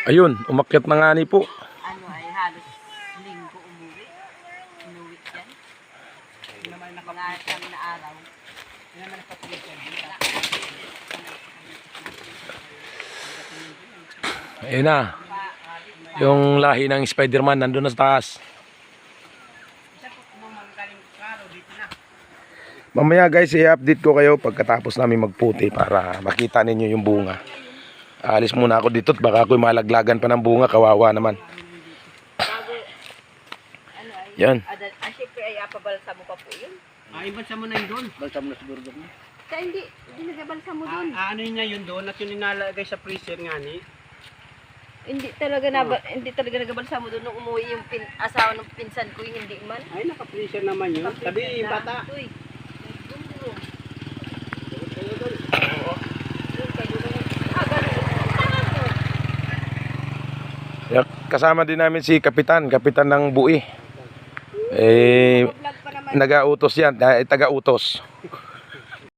Ayun, umakyat na nga ni po. Ano ay halos linggo umuwi. Inuwi yan. Hindi naman mga siyam na araw. Hindi naman napatuloy. Ayun na. Yung lahi ng Spider-Man nandun na sa taas. Mamaya guys, i-update ko kayo pagkatapos namin magputi para makita ninyo yung bunga. Alis muna ako dito at baka ako'y malaglagan pa ng bunga, kawawa naman. Yan. Siyempre ay apabalsa mo pa po yun. Ibalsa mo na yun doon. Balsa mo na siguro doon. Kaya hindi nagabalsa mo dun. Ano yun na yun doon at yun nilalagay sa freezer nga ni. Hindi talaga nagabalsa mo dun nung umuwi yung asawa ng pinsan ko, yung hindi man. Ay, naka-freezer naman yun. Sabi, bata. Uy. Kasama din namin si Kapitan ng Bui. Nag-autos yan, taga-utos.